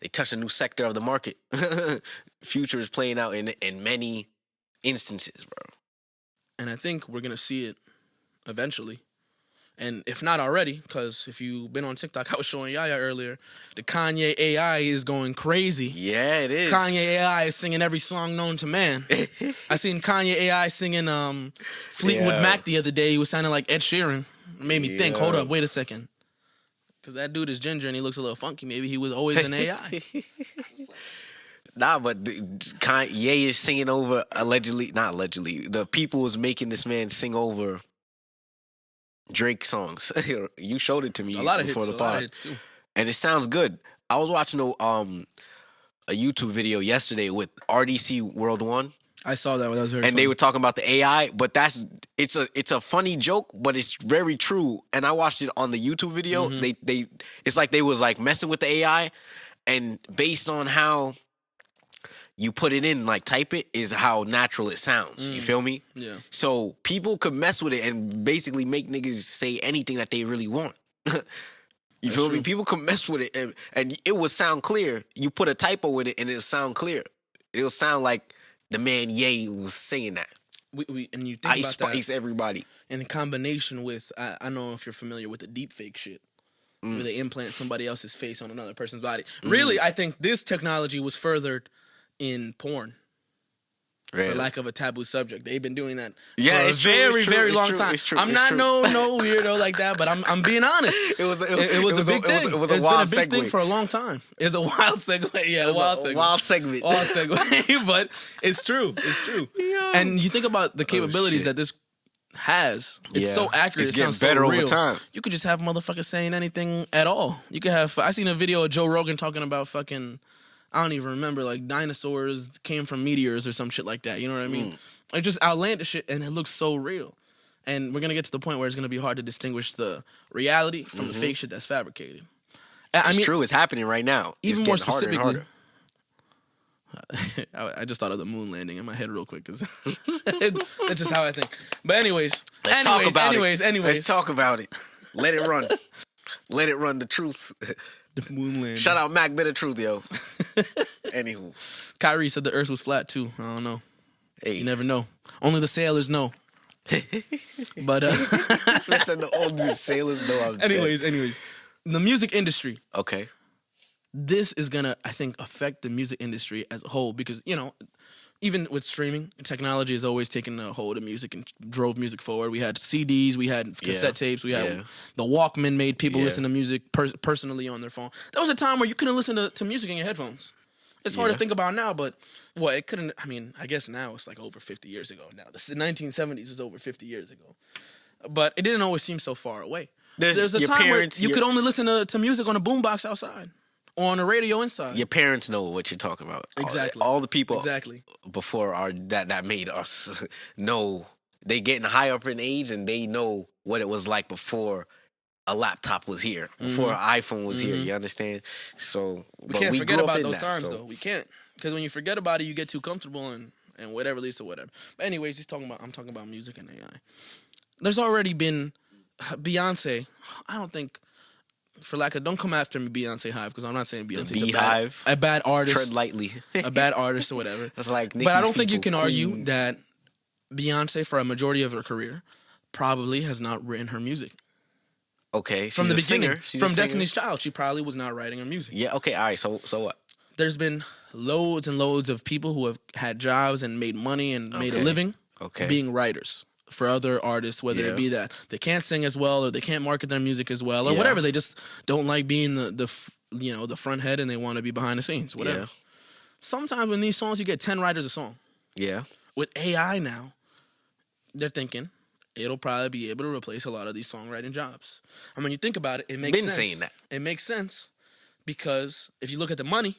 They touched a new sector of the market. Future is playing out in many instances, bro. And I think we're going to see it eventually. And if not already, because if you've been on TikTok, I was showing Yaya earlier, the Kanye AI is going crazy. Yeah, it is. Kanye AI is singing every song known to man. I seen Kanye AI singing Fleetwood Mac the other day. He was sounding like Ed Sheeran. Made me think, hold up, wait a second. Because that dude is ginger and he looks a little funky. Maybe he was always an AI. Nah, but Ye is singing over not allegedly. The people was making this man sing over Drake songs. You showed it to me a lot of before hits, the pod. A lot of hits too. And it sounds good. I was watching a YouTube video yesterday with RDC World One. I saw that. That was very funny. They were talking about the AI, but it's a funny joke, but it's very true. And I watched it on the YouTube video. Mm-hmm. It's like they was like messing with the AI, and based on how you put it in, like type it, is how natural it sounds. You feel me? Yeah. So people could mess with it and basically make niggas say anything that they really want. You feel me? People could mess with it and it would sound clear. You put a typo in it and it'll sound clear. It'll sound like the man Ye was saying that. And you think Ice about Spice that everybody. in combination with, I don't know if you're familiar with the deep fake shit. Where they implant somebody else's face on another person's body. Really, I think this technology was furthered in porn. Really? For lack of a taboo subject. They've been doing that for it's a true, very, it's true, very it's long true, time. it's true, I'm it's not true. no weirdo like that, but I'm being honest. It was a big thing. It was a It's wild been a big segue. thing for a long time. It's a wild segue. Yeah, wild segue. Wild segment. Wild segue. But it's true. It's true. Yeah. And you think about the capabilities that this has. It's so accurate. It's it sounds getting better so real. over time. You could just have motherfuckers saying anything at all. You could have. I seen a video of Joe Rogan talking about fucking. I don't even remember, like dinosaurs came from meteors or some shit like that. You know what I mean? It's just outlandish shit, and it looks so real. And we're gonna get to the point where it's gonna be hard to distinguish the reality from the fake shit that's fabricated. It's true. It's happening right now. Even more It's getting harder and specifically, I just thought of the moon landing in my head real quick because that's just how I think. But anyways, Let's talk about it. Anyways, Let's talk about it. Let it run. Let it run. The truth. The moon landing. Shout out Mac, bit of truth, yo. Anywho, Kyrie said the Earth was flat too. I don't know. hey, You never know. Only the sailors know. But listen, the oldest sailors know I'm anyways, dead. the music industry. Okay. This is gonna, I think, affect the music industry as a whole because, you know, even with streaming, technology has always taken a hold of music and drove music forward. We had CDs, we had cassette tapes, we had the Walkman made people listen to music personally on their phone. There was a time where you couldn't listen to music in your headphones. It's hard to think about now, but it couldn't, I mean, I guess now it's like over 50 years ago now. The 1970s was over 50 years ago. But it didn't always seem so far away. There's a time where you could only listen to music on a boombox outside. Or on the radio inside. Your parents know what you're talking about. Exactly. All the people before that made us know. They getting high up in age and they know what it was like before a laptop was here, before an iPhone was here. You understand? So we can't forget about those times though. We can't, because when you forget about it, you get too comfortable and whatever leads to whatever. But anyways, I'm talking about music and AI. There's already been Beyonce. I don't think. For lack of, don't come after me, Beyonce Hive, because I'm not saying Beyonce's a bad artist. Tread lightly. A bad artist or whatever. That's like Nicki's but I don't think you people, can argue Queen. that Beyonce, for a majority of her career, probably has not written her music. Okay, from the beginning, She's from a singer. Destiny's Child, she probably was not writing her music. Yeah. Okay. All right. So what? There's been loads and loads of people who have had jobs and made money and made a living being writers for other artists, whether it be that they can't sing as well or they can't market their music as well or whatever. They just don't like being the front head and they want to be behind the scenes, whatever. Yeah. Sometimes in these songs, you get 10 writers a song. Yeah. With AI now, they're thinking it'll probably be able to replace a lot of these songwriting jobs. I mean, you think about it, it makes sense. Saying that. It makes sense because if you look at the money,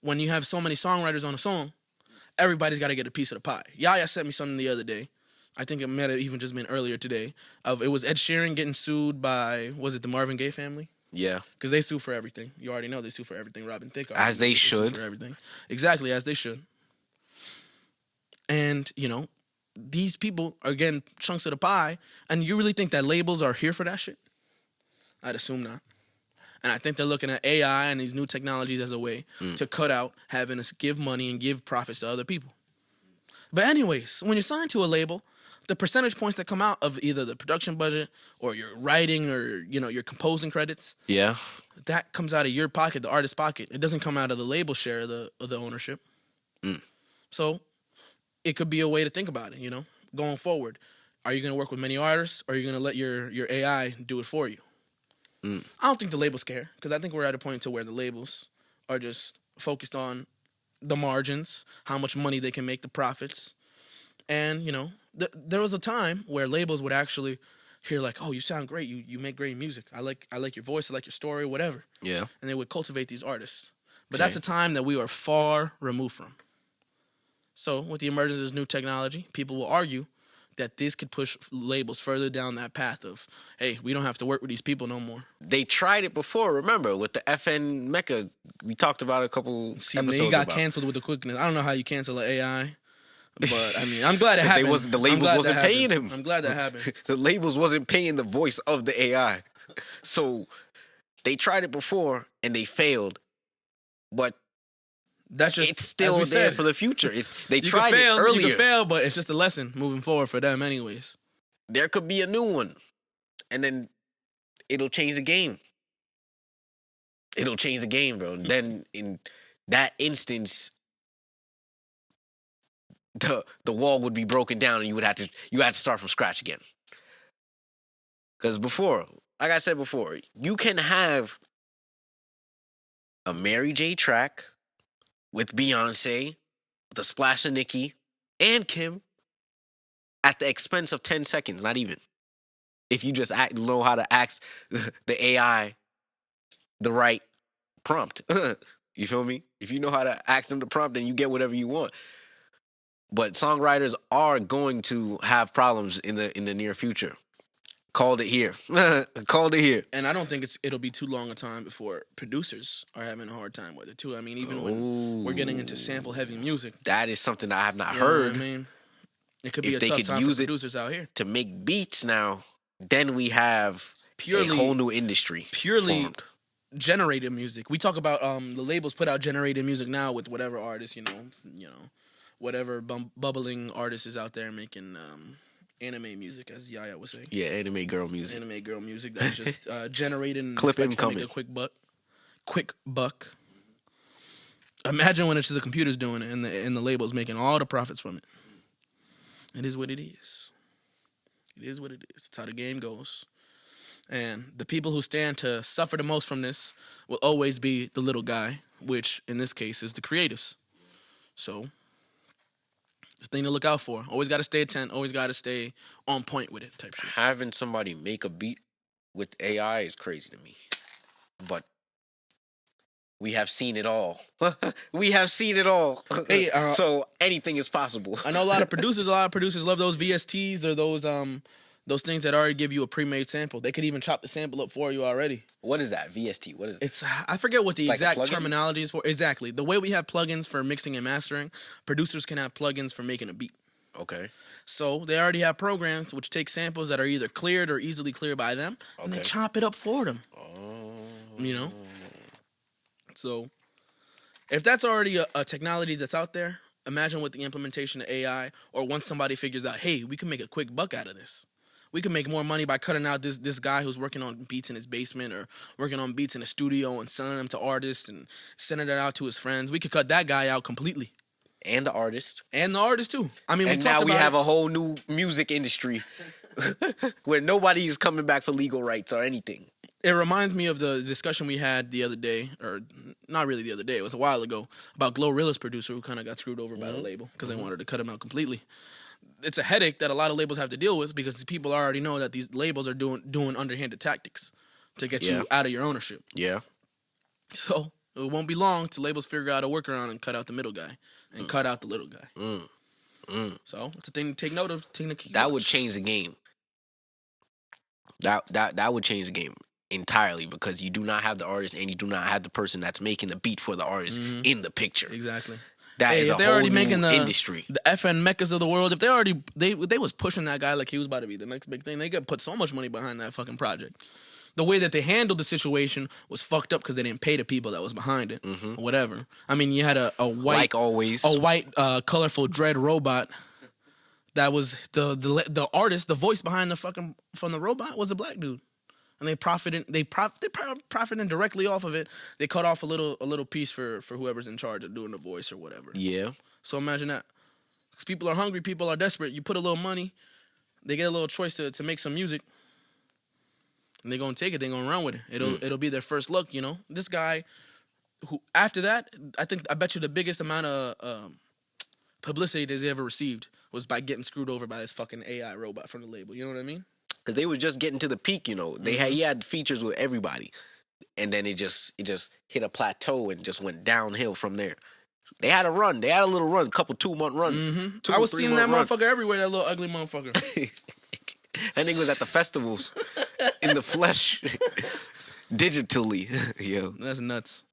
when you have so many songwriters on a song, everybody's got to get a piece of the pie. Yaya sent me something the other day. I think it might have even just been earlier today. It was Ed Sheeran getting sued by, was it the Marvin Gaye family? Yeah. Because they sue for everything. You already know they sue for everything. Robin Thicke. As they should. Sue for everything. Exactly, as they should. And, these people are getting chunks of the pie, and you really think that labels are here for that shit? I'd assume not. And I think they're looking at AI and these new technologies as a way to cut out having to give money and give profits to other people. But anyways, when you're signed to a label, the percentage points that come out of either the production budget or your writing or, your composing credits, Yeah. that comes out of your pocket, the artist's pocket. It doesn't come out of the label share of the ownership. So it could be a way to think about it, going forward. Are you going to work with many artists, or are you going to let your AI do it for you? I don't think the labels care, because I think we're at a point to where the labels are just focused on the margins, how much money they can make, the profits. And, there was a time where labels would actually hear like, oh, you sound great, you make great music. I like your voice, I like your story, whatever. Yeah. And they would cultivate these artists. But Okay. that's a time that we are far removed from. So with the emergence of this new technology, people will argue that this could push labels further down that path of, hey, we don't have to work with these people no more. They tried it before, remember, with the FN Mecca. We talked about it a couple episodes He got about. canceled with the quickness. I don't know how you cancel an AI, but I mean, I'm glad it happened. The labels wasn't paying him. I'm glad that happened. The labels wasn't paying the voice of the AI. So they tried it before and they failed. But That's just it's still as we there said, for the future. They you tried can fail, it earlier. You can fail, but it's just a lesson moving forward for them anyways. There could be a new one. And then it'll change the game. It'll change the game, bro. And then in that instance, the wall would be broken down and you had to start from scratch again. Because before, like I said before, you can have a Mary J track with Beyonce, the splash of Nicki, and Kim at the expense of 10 seconds, not even. If you just know how to ask the AI the right prompt. You feel me? If you know how to ask them the prompt, then you get whatever you want. But songwriters are going to have problems in the near future. Called it here. Called it here. And I don't think it'll be too long a time before producers are having a hard time with it too. I mean, even when we're getting into sample heavy music, That is something I have not you know heard. what I mean, it could be If a they tough could time for use it producers out here. To make beats now, then we have Purely- a whole new industry. Purely formed. generated music. We talk about the labels put out generated music now with whatever artist, whatever bubbling artist is out there making anime music, as Yaya was saying. Yeah, anime girl music. Anime girl music that's just generated and Clip expected to make incoming. a quick buck. Imagine when it's just the computers doing it and the labels making all the profits from it. It is what it is. It is what it is. It's how the game goes. And the people who stand to suffer the most from this will always be the little guy, which in this case is the creatives. So, it's a thing to look out for. Always got to stay attentive. Always got to stay on point with it type shit. Having somebody make a beat with AI is crazy to me. But we have seen it all. We have seen it all. Hey, so anything is possible. I know a lot of producers love those VSTs or those things that already give you a pre-made sample. They could even chop the sample up for you already. What is that? VST? What is it? I forget what the Like a exact plugin? terminology is for. Exactly. The way we have plugins for mixing and mastering, producers can have plugins for making a beat. Okay. So they already have programs which take samples that are either cleared or easily cleared by them, and they Okay. chop it up for them. Oh. So if that's already a technology that's out there, imagine with the implementation of AI, or once somebody figures out, hey, we can make a quick buck out of this. We can make more money by cutting out this guy who's working on beats in his basement or working on beats in a studio and selling them to artists and sending it out to his friends. We could cut that guy out completely. And the artist. And the artist too. I mean, And now we have a whole new music industry where nobody is coming back for legal rights or anything. It reminds me of the discussion we had the other day, or not really the other day, it was a while ago, about Glorilla's producer who kind of got screwed over by the label because they wanted to cut him out completely. It's a headache that a lot of labels have to deal with because people already know that these labels are doing underhanded tactics to get you out of your ownership. Yeah. So it won't be long till labels figure out a workaround and cut out the middle guy and cut out the little guy. So it's a thing to take note of. That would change the game. That would change the game entirely because you do not have the artist and you do not have the person that's making the beat for the artist in the picture. Exactly. That is if a they're whole already new making industry. the FN Meccas of the world, if they already they was pushing that guy like he was about to be the next big thing, they could put so much money behind that fucking project. the way that they handled the situation was fucked up because they didn't pay the people that was behind it or whatever. I mean, you had a white, Like always. colorful dread robot. That was the artist, the voice behind from the robot was a black dude, and they profited directly off of it. They cut off a little piece for whoever's in charge of doing the voice or whatever. Yeah. So imagine that, because people are hungry, people are desperate. You put a little money, they get a little choice to make some music, and they're gonna take it. They're gonna run with it. It'll be their first look. You know, this guy, who after that, I bet you the biggest amount of publicity that they ever received was by getting screwed over by this fucking AI robot from the label. You know what I mean? Because they were just getting to the peak, you know. He had features with everybody, and then it just hit a plateau and just went downhill from there. They had a run. They had a little run, couple 2-month run. Mm-hmm. I was seeing that motherfucker everywhere. That little ugly motherfucker. That nigga was at the festivals in the flesh, digitally. Yo, that's nuts.